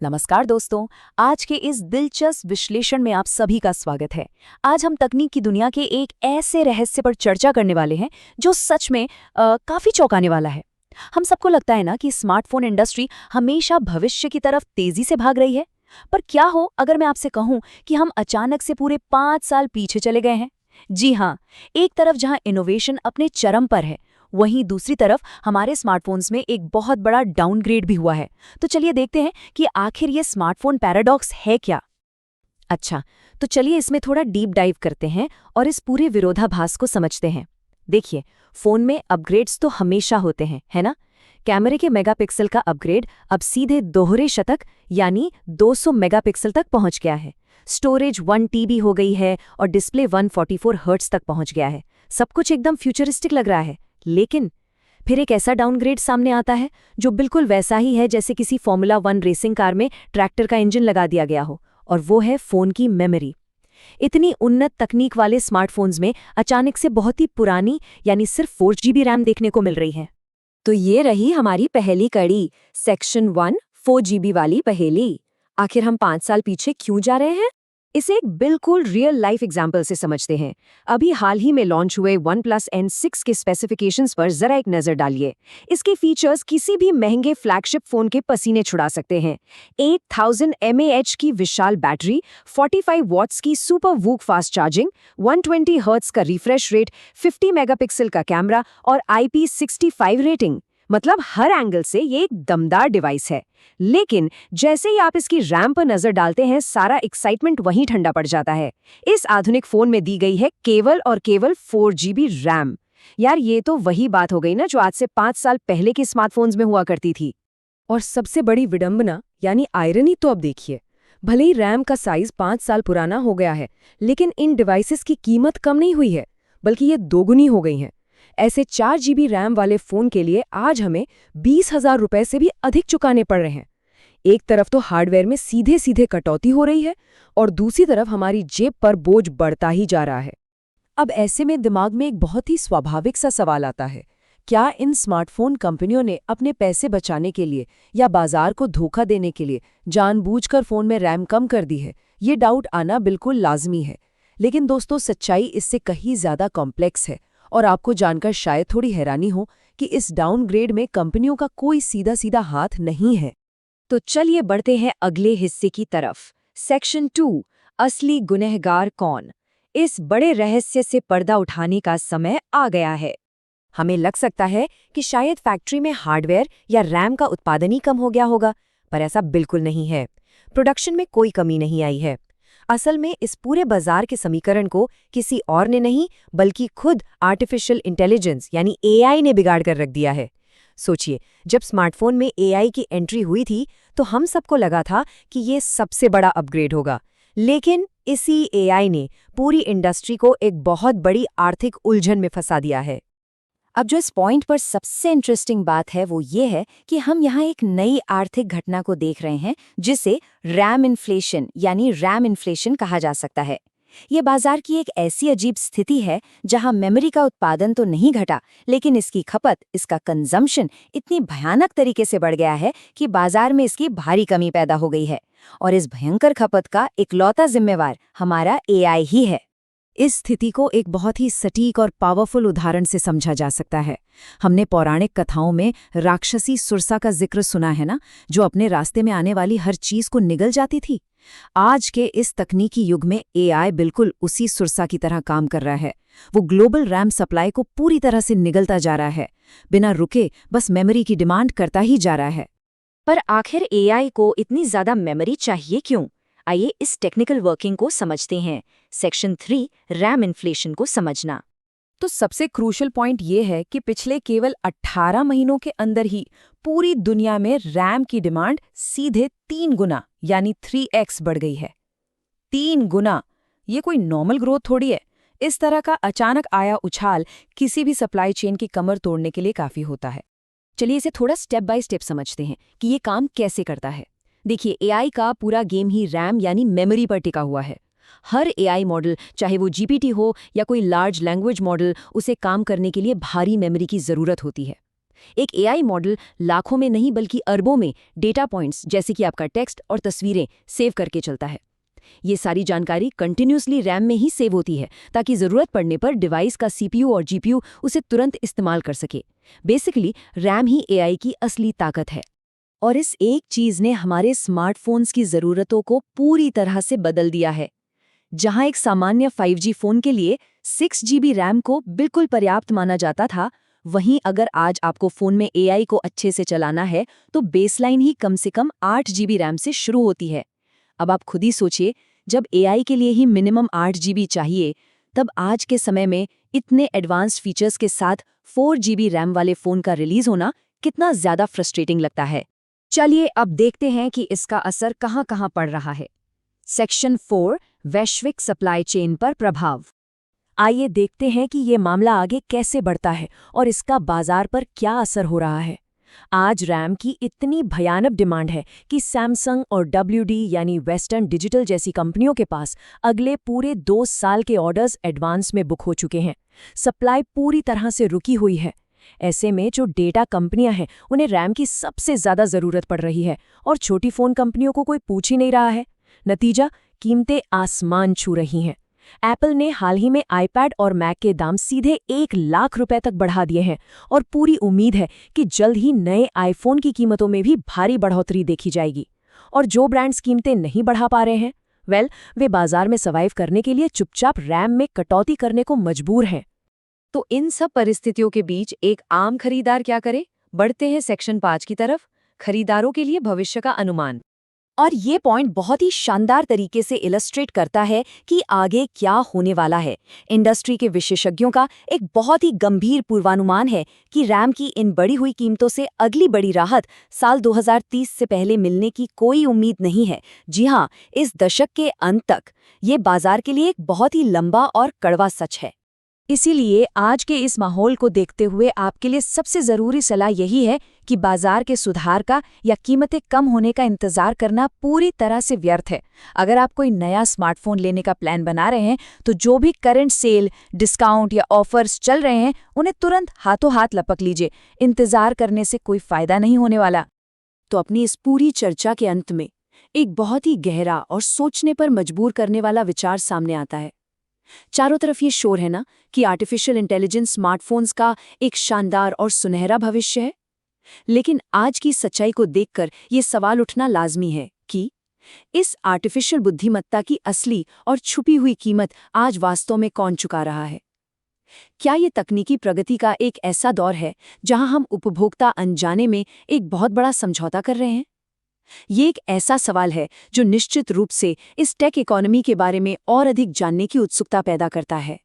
नमस्कार दोस्तों। आज के इस दिलचस्प विश्लेषण में आप सभी का स्वागत है। आज हम तकनीक की दुनिया के एक ऐसे रहस्य पर चर्चा करने वाले हैं जो सच में काफी चौंकाने वाला है। हम सबको लगता है ना कि स्मार्टफोन इंडस्ट्री हमेशा भविष्य की तरफ तेजी से भाग रही है, पर क्या हो अगर मैं आपसे कहूं कि हम अचानक से पूरे 5 साल पीछे चले गए हैं। जी हाँ, एक तरफ जहां इनोवेशन अपने चरम पर है, वहीं दूसरी तरफ हमारे स्मार्टफोन्स में एक बहुत बड़ा डाउनग्रेड भी हुआ है। तो चलिए देखते हैं कि आखिर ये स्मार्टफोन पैराडॉक्स है क्या। अच्छा, तो चलिए इसमें थोड़ा डीप डाइव करते हैं और इस पूरे विरोधाभास को समझते हैं। देखिए, फोन में अपग्रेड्स तो हमेशा होते हैं, है ना। कैमरे के मेगापिक्सल का अपग्रेड अब सीधे दोहरे शतक यानी 200 मेगापिक्सल तक पहुंच गया है। स्टोरेज 1 TB हो गई है और डिस्प्ले 144 हर्ट्ज तक पहुंच गया है। सब कुछ एकदम फ्यूचरिस्टिक लग रहा है। लेकिन फिर एक ऐसा डाउनग्रेड सामने आता है जो बिल्कुल वैसा ही है जैसे किसी फॉर्मूला 1 रेसिंग कार में ट्रैक्टर का इंजन लगा दिया गया हो, और वो है फोन की मेमोरी। इतनी उन्नत तकनीक वाले स्मार्टफोन्स में अचानक से बहुत ही पुरानी यानी सिर्फ 4 GB रैम देखने को मिल रही है। तो ये रही हमारी पहली कड़ी, सेक्शन 1 4 GB वाली पहेली। आखिर हम 5 साल पीछे क्यों जा रहे हैं? इसे एक बिल्कुल रियल लाइफ एग्जाम्पल से समझते हैं। अभी हाल ही में लॉन्च हुए OnePlus N6 के स्पेसिफिकेशंस पर जरा एक नजर डालिए। इसके फीचर्स किसी भी महंगे फ्लैगशिप फोन के पसीने छुड़ा सकते हैं। 8000 mAh की विशाल बैटरी, 45 वॉट्स की super VOOC fast charging, 120 hertz का रिफ्रेश रेट, 50 मेगापिक्सल का कैमरा और IP65 रेटिंग। मतलब हर एंगल से ये एक दमदार डिवाइस है। लेकिन जैसे ही आप इसकी रैम पर नजर डालते हैं, सारा एक्साइटमेंट वहीं ठंडा पड़ जाता है। इस आधुनिक फोन में दी गई है केवल और केवल 4 GB रैम। यार, ये तो वही बात हो गई ना जो आज से 5 साल पहले के स्मार्टफोन्स में हुआ करती थी। और सबसे बड़ी विडंबना यानी आयरनी तो अब देखिए, भले ही रैम का साइज 5 साल पुराना हो गया है, लेकिन इन डिवाइसेस की कीमत कम नहीं हुई है, बल्कि ये दोगुनी हो गई है। ऐसे 4 GB रैम वाले फोन के लिए आज हमें 20,000 रुपए से भी अधिक चुकाने पड़ रहे हैं। एक तरफ तो हार्डवेयर में सीधे सीधे कटौती हो रही है और दूसरी तरफ हमारी जेब पर बोझ बढ़ता ही जा रहा है। अब ऐसे में दिमाग में एक बहुत ही स्वाभाविक सा सवाल आता है, क्या इन स्मार्टफोन कंपनियों ने अपने पैसे बचाने के लिए या बाजार को धोखा देने के लिए जानबूझकर फोन में रैम कम कर दी है? ये डाउट आना बिल्कुल लाजमी है। लेकिन दोस्तों, सच्चाई इससे कहीं ज्यादा कॉम्प्लेक्स है और आपको जानकर शायद थोड़ी हैरानी हो कि इस डाउनग्रेड में कंपनियों का कोई सीधा सीधा हाथ नहीं है। तो चलिए बढ़ते हैं अगले हिस्से की तरफ। सेक्शन 2, असली गुनहगार कौन? इस बड़े रहस्य से पर्दा उठाने का समय आ गया है। हमें लग सकता है कि शायद फैक्ट्री में हार्डवेयर या रैम का उत्पादन ही कम हो गया होगा, पर ऐसा बिल्कुल नहीं है। प्रोडक्शन में कोई कमी नहीं आई है। असल में इस पूरे बाजार के समीकरण को किसी और ने नहीं, बल्कि खुद आर्टिफिशियल इंटेलिजेंस यानी AI ने बिगाड़ कर रख दिया है। सोचिए, जब स्मार्टफोन में AI की एंट्री हुई थी तो हम सबको लगा था कि ये सबसे बड़ा अपग्रेड होगा, लेकिन इसी AI ने पूरी इंडस्ट्री को एक बहुत बड़ी आर्थिक उलझन में फंसा दिया है। अब जो इस पॉइंट पर सबसे इंटरेस्टिंग बात है वो ये है कि हम यहाँ एक नई आर्थिक घटना को देख रहे हैं जिसे रैम इन्फ्लेशन कहा जा सकता है। ये बाजार की एक ऐसी अजीब स्थिति है जहां मेमोरी का उत्पादन तो नहीं घटा, लेकिन इसकी खपत, इसका कंजम्पशन इतनी भयानक तरीके से बढ़ गया है कि बाजार में इसकी भारी कमी पैदा हो गई है। और इस भयंकर खपत का इकलौता जिम्मेवार हमारा AI ही है। इस स्थिति को एक बहुत ही सटीक और पावरफुल उदाहरण से समझा जा सकता है। हमने पौराणिक कथाओं में राक्षसी सुरसा का जिक्र सुना है ना, जो अपने रास्ते में आने वाली हर चीज को निगल जाती थी। आज के इस तकनीकी युग में AI बिल्कुल उसी सुरसा की तरह काम कर रहा है। वो ग्लोबल रैम सप्लाई को पूरी तरह से निगलता जा रहा है, बिना रुके बस मेमोरी की डिमांड करता ही जा रहा है। पर आखिर AI को इतनी ज्यादा मेमोरी चाहिए क्यों? आइए इस टेक्निकल वर्किंग को समझते हैं। सेक्शन 3, रैम इन्फ्लेशन को समझना। तो सबसे क्रूशल पॉइंट ये है कि पिछले केवल 18 महीनों के अंदर ही पूरी दुनिया में रैम की डिमांड सीधे 3 गुना यानी 3x बढ़ गई है। 3 गुना! ये कोई नॉर्मल ग्रोथ थोड़ी है। इस तरह का अचानक आया उछाल किसी भी सप्लाई चेन की कमर तोड़ने के लिए काफी होता है। चलिए इसे थोड़ा स्टेप बाय स्टेप समझते हैं कि ये काम कैसे करता है। देखिए, AI का पूरा गेम ही रैम यानी मेमोरी पर टिका हुआ है। हर AI मॉडल, चाहे वो GPT हो या कोई लार्ज लैंग्वेज मॉडल, उसे काम करने के लिए भारी मेमोरी की जरूरत होती है। एक एआई मॉडल लाखों में नहीं बल्कि अरबों में डेटा पॉइंट्स जैसे कि आपका टेक्स्ट और तस्वीरें सेव करके चलता है। ये सारी जानकारी कंटिन्यूसली रैम में ही सेव होती है ताकि ज़रूरत पड़ने पर डिवाइस का सीपीयू और जीपीयू उसे तुरंत इस्तेमाल कर सके। बेसिकली रैम ही एआई की असली ताकत है। और इस एक चीज़ ने हमारे स्मार्टफोन्स की ज़रूरतों को पूरी तरह से बदल दिया है। जहां एक सामान्य 5G फ़ोन के लिए 6 GB रैम को बिल्कुल पर्याप्त माना जाता था, वहीं अगर आज आपको फ़ोन में एआई को अच्छे से चलाना है तो बेसलाइन ही कम से कम 8 GB रैम से शुरू होती है। अब आप खुद ही सोचिए, जब एआई के लिए ही मिनिमम 8 GB चाहिए, तब आज के समय में इतने एडवांस्ड फीचर्स के साथ 4 GB रैम वाले फ़ोन का रिलीज़ होना कितना ज़्यादा फ्रस्ट्रेटिंग लगता है। चलिए अब देखते हैं कि इसका असर कहाँ कहाँ पड़ रहा है। सेक्शन 4 वैश्विक सप्लाई चेन पर प्रभाव। आइए देखते हैं कि ये मामला आगे कैसे बढ़ता है और इसका बाजार पर क्या असर हो रहा है। आज रैम की इतनी भयानक डिमांड है कि सैमसंग और WD यानी वेस्टर्न डिजिटल जैसी कंपनियों के पास अगले पूरे 2 साल के ऑर्डर्स एडवांस में बुक हो चुके हैं। सप्लाई पूरी तरह से रुकी हुई है। ऐसे में जो डेटा कंपनियां हैं उन्हें रैम की सबसे ज़्यादा ज़रूरत पड़ रही है और छोटी फ़ोन कंपनियों को कोई पूछ ही नहीं रहा है। नतीजा, कीमतें आसमान छू रही हैं। एप्पल ने हाल ही में आईपैड और मैक के दाम सीधे 1 लाख रुपए तक बढ़ा दिए हैं और पूरी उम्मीद है कि जल्द ही नए आईफोन की कीमतों में भी भारी बढ़ोतरी देखी जाएगी। और जो ब्रांड्स कीमतें नहीं बढ़ा पा रहे हैं, वे बाजार में सर्वाइव करने के लिए चुपचाप रैम में कटौती करने को मजबूर हैं। तो इन सब परिस्थितियों के बीच एक आम खरीदार क्या करे? बढ़ते हैं सेक्शन 5 की तरफ, खरीदारों के लिए भविष्य का अनुमान। और ये पॉइंट बहुत ही शानदार तरीके से इलस्ट्रेट करता है कि आगे क्या होने वाला है। इंडस्ट्री के विशेषज्ञों का एक बहुत ही गंभीर पूर्वानुमान है कि रैम की इन बढ़ी हुई कीमतों से अगली बड़ी राहत साल 2030 से पहले मिलने की कोई उम्मीद नहीं है। जी हाँ, इस दशक के अंत तक ये बाजार के लिए एक बहुत ही लंबा और कड़वा सच है। इसीलिए आज के इस माहौल को देखते हुए आपके लिए सबसे ज़रूरी सलाह यही है कि बाजार के सुधार का या कीमतें कम होने का इंतज़ार करना पूरी तरह से व्यर्थ है। अगर आप कोई नया स्मार्टफोन लेने का प्लान बना रहे हैं तो जो भी करंट सेल, डिस्काउंट या ऑफर्स चल रहे हैं उन्हें तुरंत हाथों हाथ लपक लीजिए। इंतज़ार करने से कोई फ़ायदा नहीं होने वाला। तो अपनी इस पूरी चर्चा के अंत में एक बहुत ही गहरा और सोचने पर मजबूर करने वाला विचार सामने आता है। चारों तरफ ये शोर है ना कि आर्टिफिशियल इंटेलिजेंस स्मार्टफोन्स का एक शानदार और सुनहरा भविष्य है, लेकिन आज की सच्चाई को देखकर ये सवाल उठना लाजमी है कि इस आर्टिफिशियल बुद्धिमत्ता की असली और छुपी हुई कीमत आज वास्तव में कौन चुका रहा है? क्या ये तकनीकी प्रगति का एक ऐसा दौर है जहां हम उपभोक्ता अनजाने में एक बहुत बड़ा समझौता कर रहे हैं? ये एक ऐसा सवाल है जो निश्चित रूप से इस टेक इकोनॉमी के बारे में और अधिक जानने की उत्सुकता पैदा करता है।